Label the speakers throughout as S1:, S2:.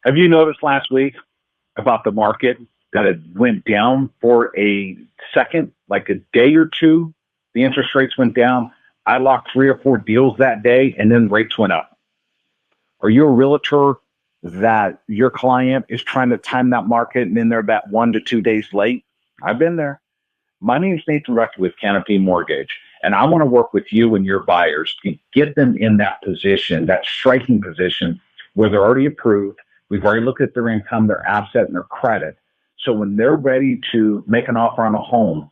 S1: Have you noticed last week about the market that it went down for a second, like a day or two? The interest rates went down. I locked 3 or 4 deals that day, and then rates went up. Are you a realtor that your client is trying to time that market and then they're about 1 to 2 days late? I've been there. My name is Nathan Rector with Canopy Mortgage, and I want to work with you and your buyers to get them in that position, that striking position where they're already approved. We've already looked at their income, their asset, and their credit. So when they're ready to make an offer on a home,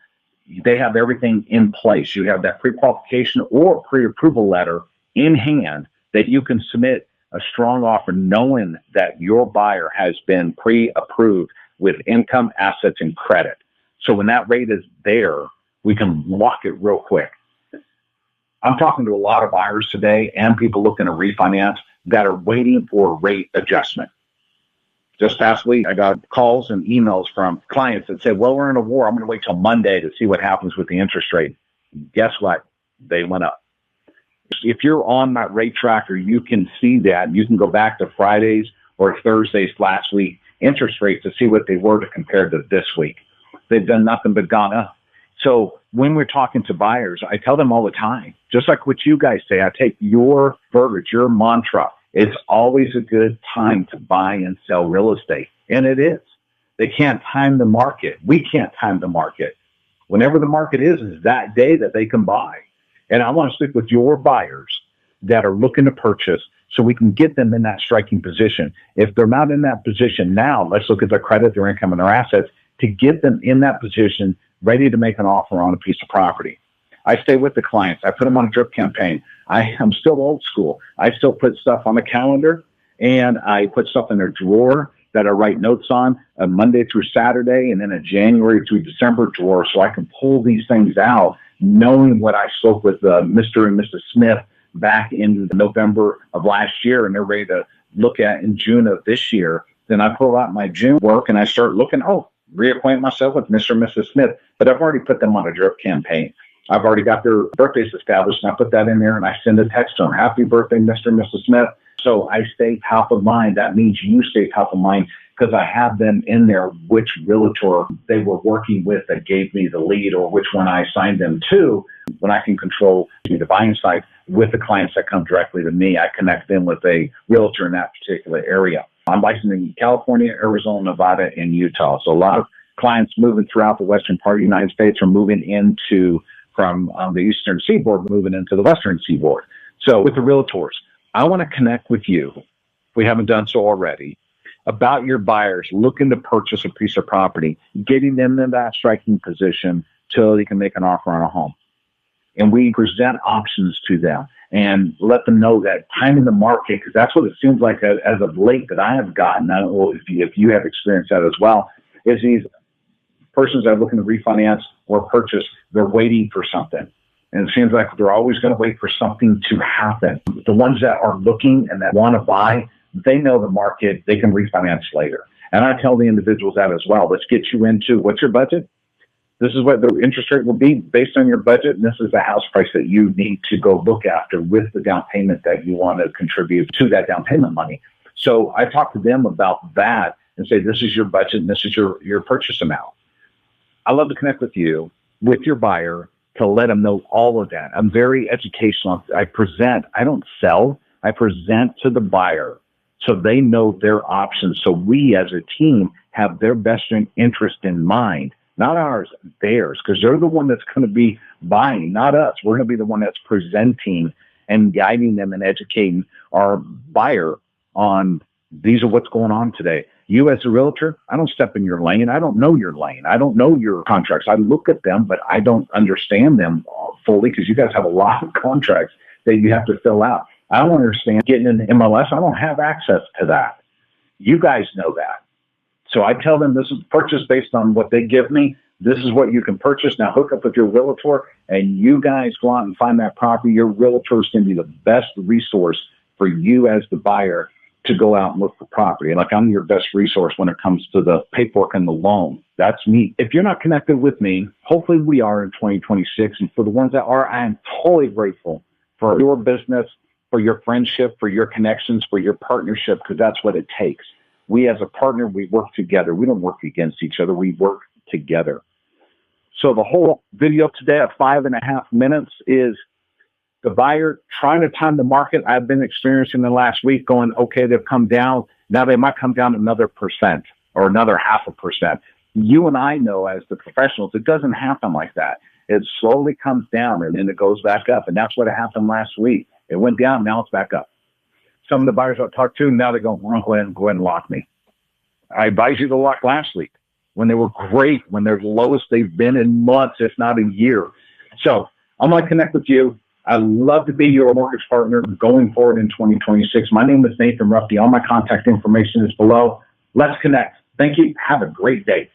S1: they have everything in place. You have that pre-qualification or pre-approval letter in hand that you can submit a strong offer knowing that your buyer has been pre-approved with income, assets, and credit. So when that rate is there, we can lock it real quick. I'm talking to a lot of buyers today and people looking to refinance that are waiting for a rate adjustment. Just past week, I got calls and emails from clients that said, well, we're in a war. I'm going to wait till Monday to see what happens with the interest rate. Guess what? They went up. If you're on that rate tracker, you can see that. You can go back to Fridays or Thursdays last week, interest rates to see what they were to compare to this week. They've done nothing but gone up. So when we're talking to buyers, I tell them all the time, just like what you guys say, I take your verbiage, your mantra. It's always a good time to buy and sell real estate. And it is. They can't time the market. We can't time the market. Whenever the market is that day that they can buy. And I want to stick with your buyers that are looking to purchase so we can get them in that striking position. If they're not in that position now, let's look at their credit, their income, and their assets to get them in that position, ready to make an offer on a piece of property. I stay with the clients. I put them on a drip campaign. I'm still old school. I still put stuff on the calendar, and I put stuff in their drawer that I write notes on a Monday through Saturday, and then a January through December drawer, so I can pull these things out, knowing what I spoke with Mr. and Mrs. Smith back in November of last year, and they're ready to look at in June of this year. Then I pull out my June work, and I start looking, reacquaint myself with Mr. and Mrs. Smith, but I've already put them on a drip campaign. I've already got their birthdays established, and I put that in there, and I send a text to them, happy birthday, Mr. and Mrs. Smith. So I stay top of mind. That means you stay top of mind because I have them in there, which realtor they were working with that gave me the lead or which one I assigned them to. When I can control the buying side with the clients that come directly to me, I connect them with a realtor in that particular area. I'm licensed in California, Arizona, Nevada, and Utah. So a lot of clients moving throughout the western part of the United States are moving into from the eastern seaboard, moving into the western seaboard. So with the realtors, I want to connect with you, if we haven't done so already, about your buyers looking to purchase a piece of property, getting them in that striking position till they can make an offer on a home. And we present options to them and let them know that timing the market, because that's what it seems like as of late that I have gotten. I don't know if you have experienced that as well, is these persons that are looking to refinance or purchase, they're waiting for something. And it seems like they're always going to wait for something to happen. The ones that are looking and that want to buy, they know the market, they can refinance later. And I tell the individuals that as well. Let's get you into what's your budget? This is what the interest rate will be based on your budget. And this is the house price that you need to go look after with the down payment that you want to contribute to that down payment money. So I talk to them about that and say, this is your budget and this is your purchase amount. I love to connect with you, with your buyer, to let them know all of that. I'm very educational. I present, I don't sell, I present to the buyer so they know their options. So we as a team have their best interest in mind, not ours, theirs, because they're the one that's going to be buying, not us. We're going to be the one that's presenting and guiding them and educating our buyer on these are what's going on today. You as a realtor, I don't step in your lane. I don't know your lane. I don't know your contracts. I look at them, but I don't understand them fully because you guys have a lot of contracts that you have to fill out. I don't understand getting in the MLS. I don't have access to that. You guys know that. So I tell them this is purchase based on what they give me. This is what you can purchase. Now hook up with your realtor and you guys go out and find that property. Your realtor is going to be the best resource for you as the buyer to go out and look for property. And like I'm your best resource when it comes to the paperwork and the loan. That's me. If you're not connected with me, hopefully we are in 2026. And for the ones that are, I am totally grateful for your business, for your friendship, for your connections, for your partnership, because that's what it takes. We as a partner, we work together. We don't work against each other. We work together. So the whole video today at 5.5 minutes is the buyer trying to time the market. I've been experiencing the last week going, okay, they've come down. Now they might come down another percent or another 0.5%. You and I know as the professionals, it doesn't happen like that. It slowly comes down and then it goes back up. And that's what happened last week. It went down. Now it's back up. Some of the buyers I've talked to, now they're going, well, go ahead and lock me. I advised you to lock last week when they were great, when they're the lowest they've been in months, if not a year. So I'm going to connect with you. I'd love to be your mortgage partner going forward in 2026. My name is Nathan Ruffey. All my contact information is below. Let's connect. Thank you. Have a great day.